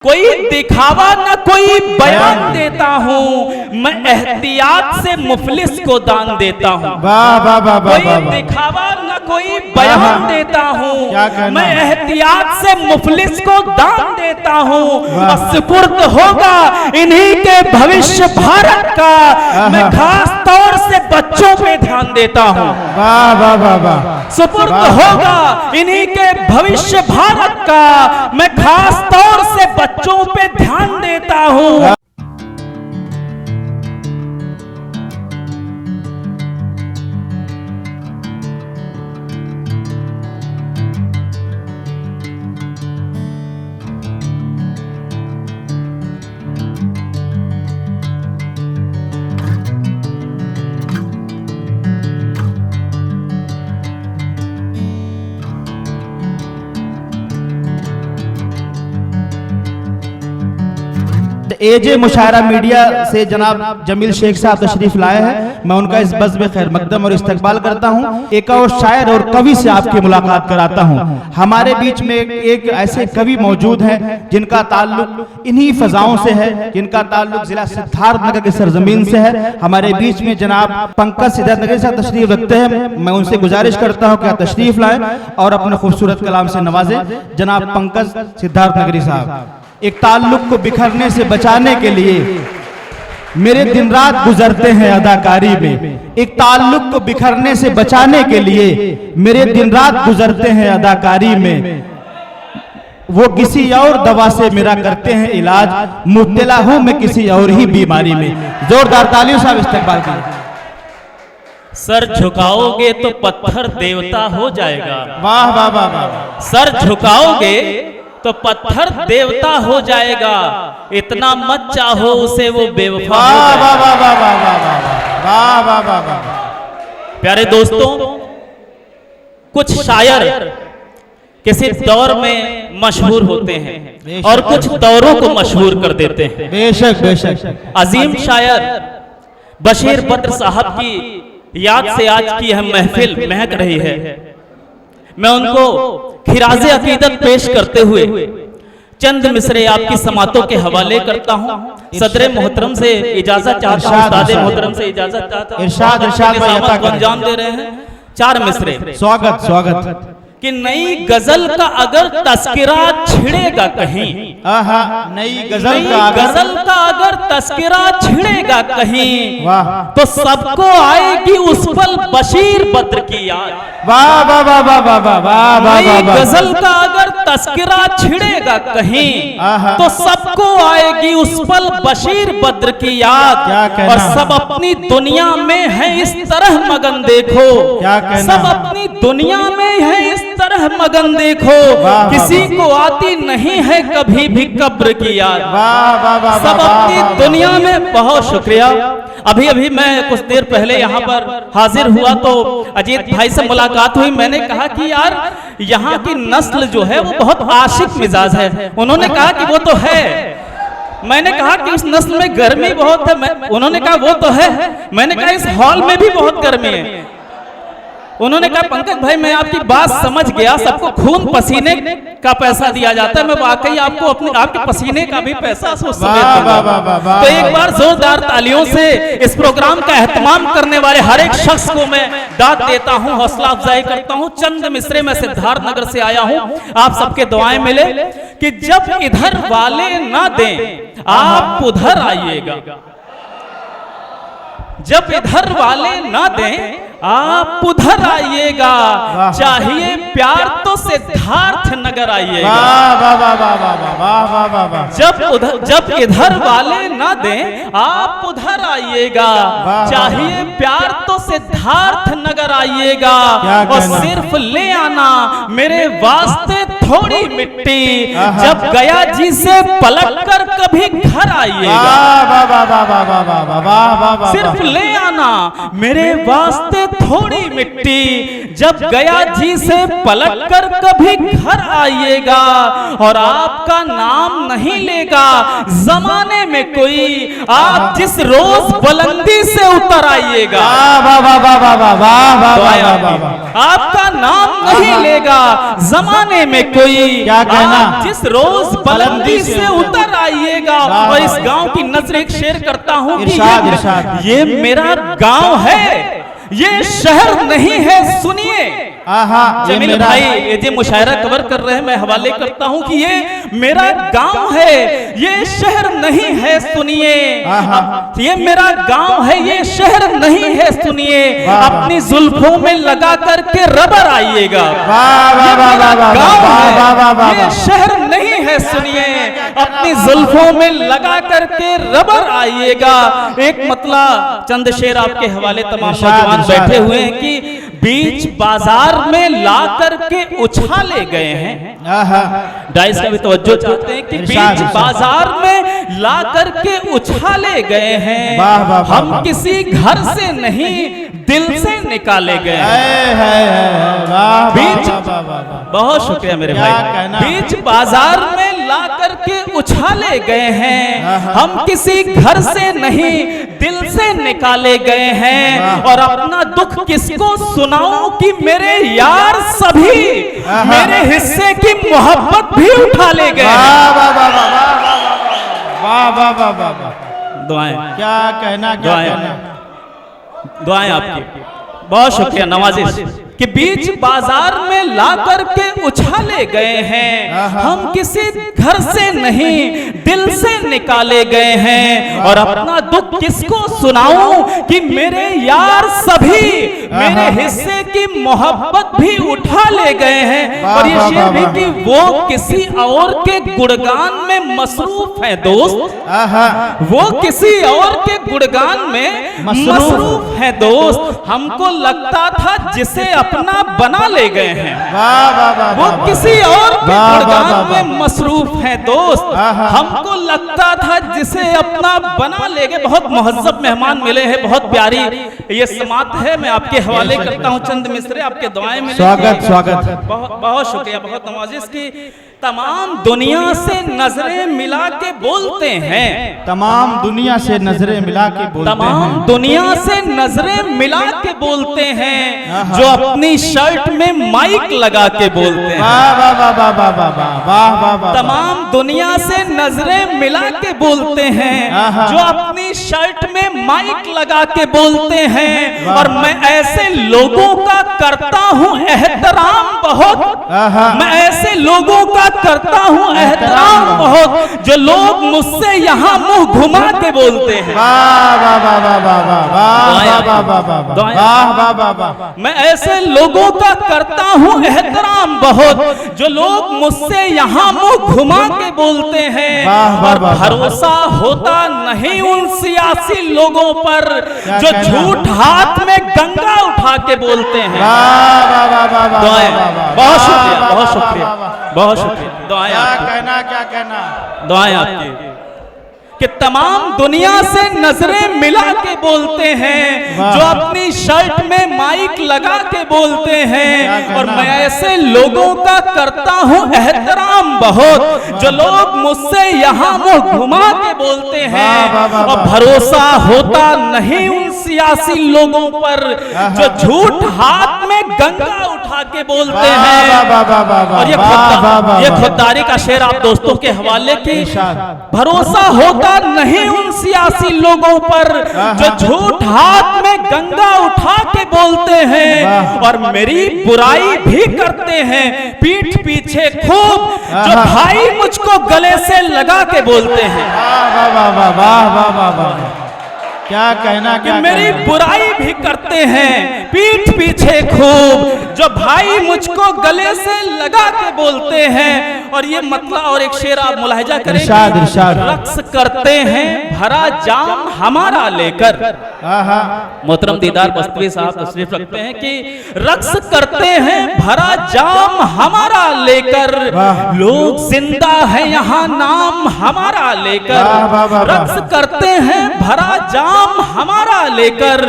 कोई दिखावा न कोई बयान देता हूँ, मैं एहतियात से मुफलिस को दान देता हूँ। कोई दिखावा न कोई बयान देता हूँ, मैं एहतियात से मुफलिस को दान देता हूँ। सुपुर्द होगा इन्हीं के भविष्य भारत का, मैं खास तौर से बच्चों पे ध्यान देता हूँ। सुपुर्द होगा इन्हीं के भविष्य भारत का, मैं खास तौर से बच्चों पे ध्यान देता हूँ। एजे मुशायरा मीडिया से जनाब जमील शेख साहब तशरीफ लाए हैं। मैं उनका इस बज़्म में खैर मकदम और इस्तकबाल करता हूं। एक और शायर और कवि से आपकी मुलाकात कराता हूं। हमारे बीच में एक ऐसे कवि मौजूद हैं जिनका ताल्लुक इन्हीं फजाओं से है, जिनका ताल्लुक जिला सिद्धार्थनगर की सरजमीन से है। हमारे बीच में जनाब पंकज सिद्धार्थनगरी साहब तशरीफ रखते हैं। मैं उनसे गुजारिश करता हूँ कि तशरीफ लाएं और अपने खूबसूरत कलाम से नवाजें। जनाब पंकज सिद्धार्थनगरी साहब, एक ताल्लुक को बिखरने से बचाने के लिए मेरे दिन रात गुजरते हैं अदाकारी में। एक ताल्लुक को बिखरने से बचाने के लिए मेरे दिन रात गुजरते हैं अदाकारी में। वो किसी और दवा से मेरा करते हैं इलाज, मुब्तला हूं मैं किसी और ही बीमारी में। जोरदार तालियों साहब इस्तकबाल करें। सर झुकाओगे तो पत्थर देवता हो जाएगा। वाह वाह वाह वाह। सर झुकाओगे तो पत्थर देवता हो जाएगा, इतना मत चाहो उसे वो बेवफा हो जाएगा। प्यारे दोस्तों, कुछ शायर किसी दौर में मशहूर होते हैं और कुछ दौरों को मशहूर कर देते हैं। बेशक बेशक। अजीम शायर बशीर बद्र साहब की याद से आज की यह महफिल महक रही है। मैं उनको खिराजे अकीदत पेश करते हुए चंद मिसरे आपकी समातों के हवाले करता हूं। सदरे मोहतरम से इजाजत चाहता हूं, उस्ताद मोहतरम से इजाजत चाहता हूं। इरशाद इरशाद अंजाम दे रहे हैं। 4 मिसरे। स्वागत स्वागत। कि नई गजल का अगर तस्किरा छिड़ेगा कहीं, नई गजल का अगर तस्किरा छिड़ेगा कहीं, तो सबको आएगी उस पल बशीर बद्र की याद। वाह वाह वाह वाह वाह वाह वाह वाह। नई गजल का अगर तस्किरा छिड़ेगा कहीं, तो सबको आएगी उस पल बशीर बद्र की याद। और सब अपनी दुनिया में है इस तरह मगन देखो, सब अपनी दुनिया में है इस तरह मगन देखो, किसी को आती नहीं है कभी भी कब्र की याद। सब अपनी दुनिया में। बहुत शुक्रिया। अभी अभी मैं कुछ देर पहले यहाँ पर हाजिर हुआ तो अजीत भाई से मुलाकात हुई। मैंने कहा कि यार यहाँ की नस्ल जो है वो बहुत आशिक मिजाज है। उन्होंने कहा कि वो तो है। मैंने कहा कि उस नस्ल में गर्मी बहुत है। उन्होंने कहा वो तो है। मैंने कहा इस हॉल में भी बहुत गर्मी है। उन्होंने कहा पंकज भाई मैं आपकी बात समझ गया, सबको खून पसीने का पैसा दिया जाता है, मैं वाकई आपको अपने आपके पसीने का भी पैसा उस समय दूंगा। तो एक बार जोरदार तालियों से इस प्रोग्राम का एहतमाम करने वाले हर एक शख्स को मैं दाद देता हूं, हौसला अफजाई करता हूं। चंद मिसरे में सिद्धार्थनगर से आया हूं, आप सबके दुआएं मिले कि जब इधर वाले ना दें आप उधर आइएगा, जब इधर वाले ना दें आप उधर आइएगा, चाहिए प्यार तो सिद्धार्थनगर आइएगा। जब इधर वाले ना दें आप उधर आइएगा, चाहिए प्यार तो सिद्धार्थनगर आइएगा। और सिर्फ ले आना मेरे वास्ते थोड़ी मिट्टी, जब गया जी से पलट कर कभी घर आइएगा। सिर्फ ले आना मेरे वास्ते थोड़ी मिट्टी, जब गया जी से पलट कर कभी घर आइएगा। और आपका नाम नहीं लेगा जमाने में कोई, आप जिस रोज बुलंदी से उतर आइएगा। आपका नाम नहीं लेगा जमाने में कोई। क्या कहना? आप जिस रोज बुलंदी से उतर आइएगा। और इस गांव की नजर एक शेर करता हूं कि ये मेरा गांव है, ये शहर नहीं है। सुनिए जमील भाई, ये जो मुशायरा कवर कर रहे हैं, मैं हवाले करता हूं कि ये मेरा गांव है, ये शहर नहीं है। सुनिए, ये मेरा गांव है, ये शहर नहीं है। सुनिए, अपनी जुल्फों में लगा करके रबर आइएगा। ये शहर नहीं है। सुनिए, अपनी जुल्फों में लगा करके रबर आइएगा। एक मतलब चंद शेर आपके हवाले तमाम नौजवान बैठे हुए हैं कि बीच बाजार में ला करके उछाले गए हैं। डाइस का भी तवज्जो चाहते हैं कि बीच बाजार में ला करके उछाले गए हैं। हम किसी घर से नहीं, दिल से निकाले गए हैं। बीच, बहुत शुक्रिया मेरे भाई, बीच बाजार में ला करके उछाले गए हैं। हम किसी घर से नहीं, दिल से निकाले गए हैं। और अपना दुख किसको सुनाऊं कि मेरे यार सभी मेरे हिस्से की मोहब्बत भी उठा ले गए। दुआएं, क्या कहना, क्या कहना? दुआएं आपकी, बहुत शुक्रिया नवाजिश कि बीच बाजार में ला करके उछाले गए हैं। हम किसी घर से नहीं, दिल से निकाले गए हैं। और अपना दुख किसको सुनाऊं कि मेरे यार सभी मेरे हिस्से की मोहब्बत भी उठा ले गए हैं। और ये शेर भी कि वो किसी और के गुणगान में मसरूफ है दोस्त, वो किसी और के गुणगान में मसरूफ है दोस्त। हमको लगता था जिसे अपना बना ले गए हैं, वो किसी और के गुणगान में मसरूफ है दोस्त। हमको लगता था जिसे अपना बना ले गए। बहुत मुहज्जब मेहमान मिले हैं, बहुत प्यारी ये समात है। मैं आपके हवाले करता हूँ चंद मिसरे, आपके दुआएं मिले। स्वागत, स्वागत, बहुत शुक्रिया, बहुत नवाजिश की। तमाम दुनिया से नजरें मिला के बोलते हैं, तमाम दुनिया से नजरें मिला के बोलते हैं, तमाम दुनिया से नजरें मिला के बोलते हैं। जो अपनी शर्ट में माइक लगा के बोलते हैं। तमाम दुनिया से नजरें मिला के बोलते हैं। जो अपनी शर्ट में माइक लगा के बोलते हैं। और मैं ऐसे लोगों का करता हूँ एहतराम बहुत, मैं ऐसे लोगों का करता हूँ एहतराम बहुत, जो लोग मुझसे यहाँ मुंह घुमा के बोलते हैं। मैं ऐसे लोगों का करता हूँ एहतराम बहुत, जो लोग मुझसे यहाँ मुंह घुमा के बोलते हैं। और भरोसा होता नहीं उन सियासी लोगों पर जो झूठ हाथ में गंगा उठा के बोलते हैं। बहुत शुक्रिया, बहुत शुक्रिया, बहुत शुक्रिया। दुआएं आपकी, क्या कहना, क्या कहना? दुआएं आपकी कि तमाम दुनिया से नजरें मिला के बोलते हैं। जो अपनी शर्ट में माइक लगा के बोलते हैं। और मैं ऐसे लोगों का करता हूँ एहतराम बहुत, जो लोग मुझसे यहाँ मुंह घुमा के बोलते हैं। और भरोसा होता नहीं उन सियासी लोगों पर जो झूठ हाथ में गंगा उठा के बोलते हैं। और ये खुददारी का शेर आप दोस्तों के हवाले की। भरोसा होता नहीं उन सियासी लोगों पर जो झूठ हाथ में गंगा उठा के बोलते हैं। और मेरी बुराई भी करते हैं पीठ पीछे खूब, जो भाई मुझको गले से लगा के बोलते हैं। क्या कहना, क्या मेरी बुराई भी करते हैं पीठ पीछे खूब, जो भाई मुझको गले से लगा के बोलते हैं। और ये मतलब और एक शेर आप मुलाहिजा करें, रक्स करते हैं भरा जाम हमारा लेकर। मोहतरम दीदार बस्तवी साहब तशरीफ रखते हैं कि रक्स करते हैं भरा जाम हमारा लेकर, लोग जिंदा है यहाँ नाम हमारा लेकर। रक्स करते हैं भरा जाम हमारा लेकर,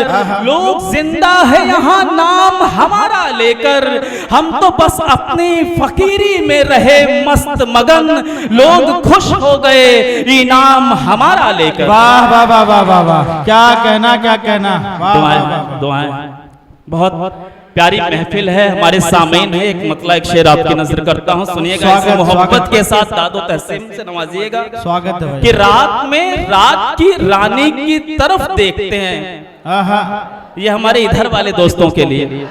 लोग जिंदा है यहाँ नाम हमारा लेकर। हम तो बस अपनी फकीरी में रहे मस्त मगन, लोग खुश हो गए इनाम हमारा लेकर। वाह वाह वाह वाह वाह, क्या कहना, क्या कहना? दुआएं, दुआएं, बहुत प्यारी महफिल है, हमारे सामईन है, एक मतलब एक शेर आपकी नजर करता हूँ, सुनिएगा, इसे मोहब्बत के साथ दादो तहसीन से नवाजिएगा। स्वागत है कि रात में रात की रानी की तरफ देखते हैं, ये हमारे इधर वाले दोस्तों के लिए,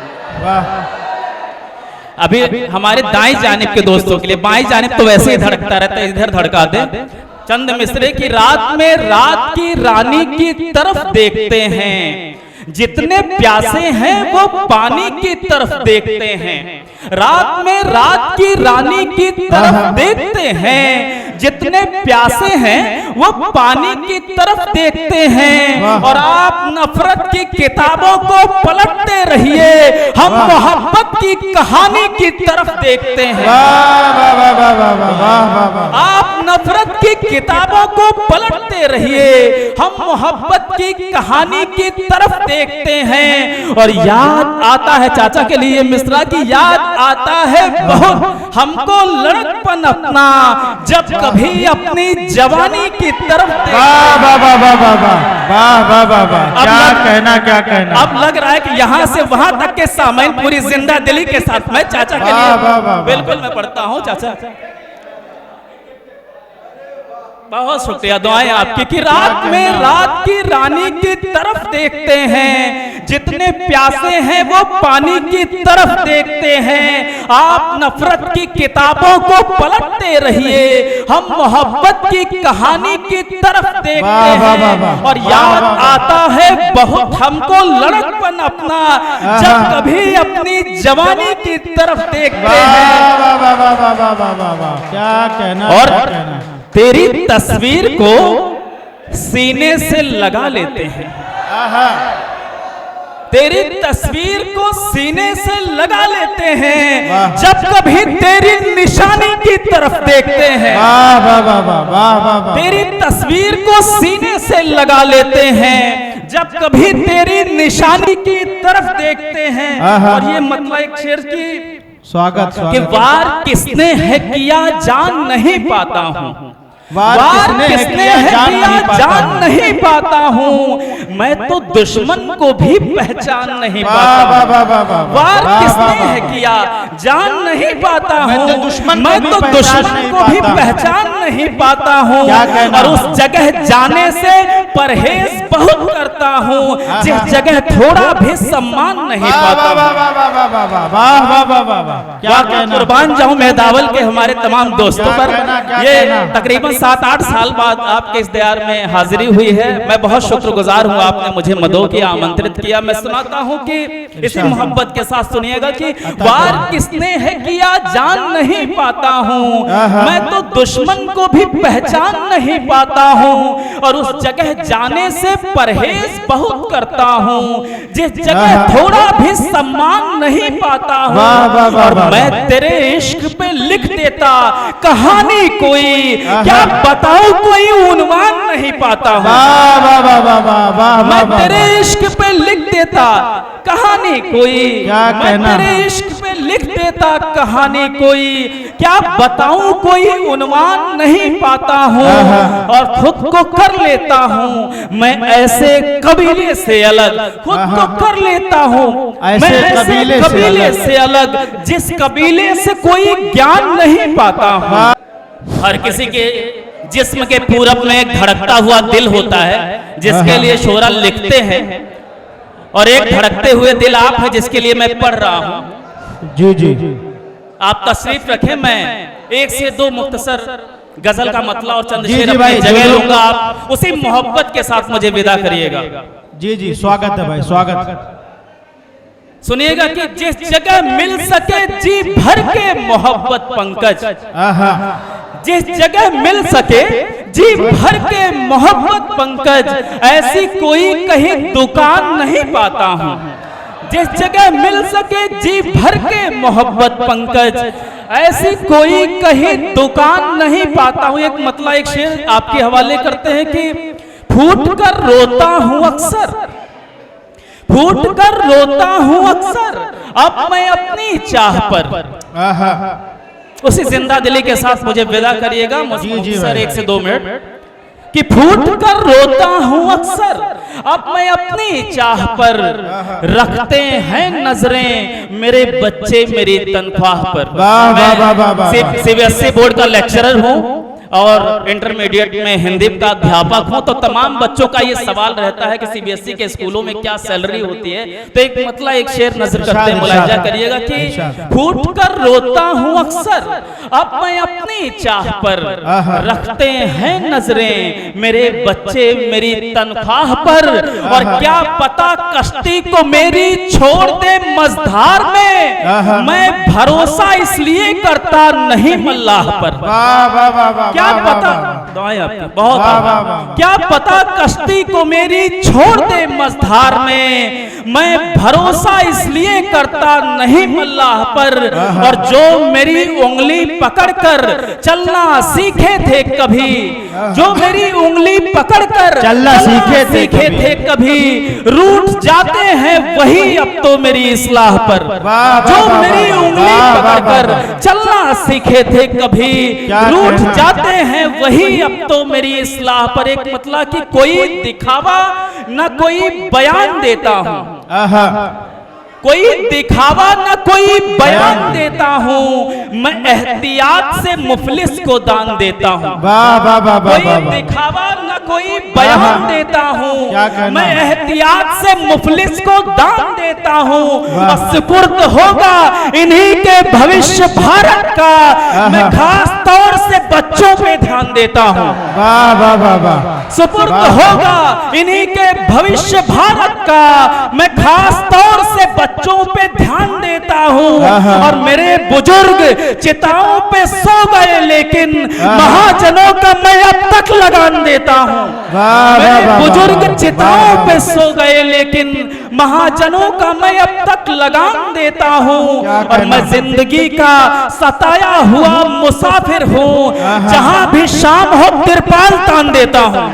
अभी हमारे दाएं जानिब के दोस्तों के लिए, बाएं जानिब तो वैसे ही धड़कता रहता है, इधर धड़का दे। चंद मिसरे की रात में रात की रानी की तरफ देखते हैं, जितने प्यासे हैं वो पानी की तरफ देखते हैं। रात में रात की रानी की तरफ देखते हैं, जितने प्यासे हैं वो पानी की तरफ देखते हैं। और आप नफरत की किताबों को पलटते रहिए, हम मोहब्बत की कहानी की तरफ देखते हैं। आप नफरत की किताबों को पलटते रहिए, हम मोहब्बत की कहानी की तरफ देखते हैं। और याद आता है, चाचा के लिए मिश्रा की याद आता है बहुत हमको लड़कपन अपना, जब कभी अपनी जवानी की तरफ क्या कहना। अब लग रहा है कि यहाँ से वहां तक के सामईन पूरी जिंदा दिली के साथ मैं चाचा के लिए बिल्कुल मैं पढ़ता हूँ। चाचा बहुत शुक्रिया, दुआएं आपकी। कि रात में रात की रानी की तरफ देखते हैं, जितने प्यासे हैं वो पानी की तरफ देखते हैं। आप नफरत की किताबों को पलटते रहिए, हम मोहब्बत की कहानी की तरफ देखते हैं। और याद आता है बहुत हमको लड़कपन अपना, जब कभी अपनी जवानी की तरफ देखते हैं। क्या कहना। और तेरी तस्वीर को सीने से लगा लेते हैं, तेरी तस्वीर को सीने से लगा लेते हैं, जब कभी तेरी निशानी की तरफ देखते हैं। तेरी तस्वीर को सीने से लगा लेते हैं, जब कभी तेरी निशानी की तरफ देखते हैं। और ये मतलब एक शेर की स्वागत कि वार किसने है किया जान नहीं पाता हूँ, वार किसने है किया जान नहीं पाता हूँ, मैं तो दुश्मन को भी पहचान नहीं पाता। वार किसने है किया जान नहीं पाता हूँ, मैं तो दुश्मन को भी पहचान नहीं पाता हूँ। और उस जगह जाने से परहेज बहुत करता हूँ, जिस जगह थोड़ा भी सम्मान नहीं पाता। कुर्बान जाऊं मैं दावल के हमारे तमाम दोस्तों पर। ये तकरीबन 7-8 साल बाद आपके इस दयार में हाजिरी हुई है। मैं बहुत शुक्रगुजार हूँ, आपने मुझे मदों की आमंत्रित किया। मैं सुनाता हूँ कि इसी मोहब्बत के साथ सुनिएगा कि वार किसने है किया जान नहीं पाता हूँ, मैं तो दुश्मन को भी पहचान नहीं पाता हूँ। और उस जगह जाने से परहेज बहुत करता हूँ, जिस जगह थोड़ा भी सम्मान नहीं पाता हूँ। और मैं तेरे इश्क पे लिख देता कहानी कोई, क्या बताऊं कोई उन्वान नहीं पाता हूँ। मैं तेरे इश्क पे लिख देता कहानी कोई, मैं तेरे इश्क पे लिख देता कहानी कोई, क्या बताऊं कोई उन्वान नहीं पाता हूँ। और खुद को कर लेता हूँ मैं ऐसे कबीले से अलग, खुद को कर लेता हूँ मैं ऐसे कबीले से अलग, जिस कबीले से कोई ज्ञान नहीं पाता हूँ। हर किसी के जिस्म के पूरब में एक धड़कता हुआ दिल होता है, जिसके लिए शोरा लिखते हैं, और एक धड़कते हुए दिल आप है जिसके लिए मैं पढ़ रहा हूँ। जी जी आप तशरीफ रखें, मैं 1 से 2 मुख्तसर गजल का मतला और चंद जी, शेर जी भाई, अपनी जगह जरूर। लूंगा। आप उसी मोहब्बत के साथ मुझे विदा करिएगा। जी जी स्वागत है भाई, स्वागत। सुनिएगा कि जिस जगह मिल सके जी भर के मोहब्बत पंकज, जिस जगह मिल सके जी भर के मोहब्बत पंकज, ऐसी कोई कहीं दुकान नहीं पाता हूँ। जिस जगह मिल सके जी भर के मोहब्बत पंकज, ऐसी कोई कहीं दुकान नहीं पाता हूँ। एक मतलब एक शेर आपके हवाले करते हैं कि फूट कर रोता हूँ अक्सर, फूट कर रोता हूँ अक्सर, अब मैं अपनी चाह पर। उसी जिंदा दिली के साथ मुझे विदा करिएगा। मुझे 1 से 2 मिनट कि फूट कर रोता हूं अक्सर, अब मैं अपनी चाह पर रखते हैं नजरें मेरे बच्चे मेरी तनख्वाह पर। मैं सीबीएसई बोर्ड का लेक्चरर हूं और इंटरमीडिएट में हिंदी का अध्यापक हूं, तो तमाम बच्चों का ये सवाल रहता है कि सीबीएसई के स्कूलों में क्या सैलरी होती है। तो एक मतलब एक शेर नजर करते हैं, मुलाहिजा करिएगा कि फूट कर रोता हूं अक्सर, अब मैं अपनी चाह पर रखते हैं नजरें मेरे बच्चे मेरी तनख्वाह पर, और क्या पता कश्ती को मेरी छोड़ दे मझधार में, मैं भरोसा इसलिए करता नहीं मल्लाह पर। क्या पता, दुआएं आपकी बहुत क्या पता कश्ती को मेरी छोड़ दे मझधार में, मैं भरोसा इसलिए करता नहीं मल्लाह पर, और जो मेरी उंगली पकड़कर चलना सीखे थे कभी, जो मेरी उंगली पकड़कर चलना सीखे थे कभी, रूठ जाते हैं वही अब तो मेरी इस्लाह पर। जो मेरी उंगली पकड़कर चलना सीखे थे कभी, रूठ जाते हैं वही अब तो मेरी इस्लाह पर। एक मतलब कि कोई दिखावा न कोई बयान देता हूं, कोई दिखावा न कोई बयान देता हूं, मैं एहतियात से मुफलिस को दान देता हूं। कोई दिखावा न कोई बयान देता हूं, मैं एहतियात से मुफलिस को दान देता हूं, और सुपुर्द होगा इन्हीं के भविष्य भारत का, मैं खास तौर से बच्चों पे ध्यान देता हूं। सुपुर्द होगा इन्हीं के भविष्य भारत का, मैं खास तौर से बच्चों पे ध्यान देता हूं, और मेरे बुजुर्ग चिताओं पे सो गए लेकिन महाजनों का मैं अब तक लगान देता हूं। मेरे बुजुर्ग चिताओं पे सो गए लेकिन महाजनों का मैं अब तक लगान देता हूं, और मैं जिंदगी का सताया हुआ मुसाफिर हूं, जहां भी शाम हो तिरपाल तान देता हूं।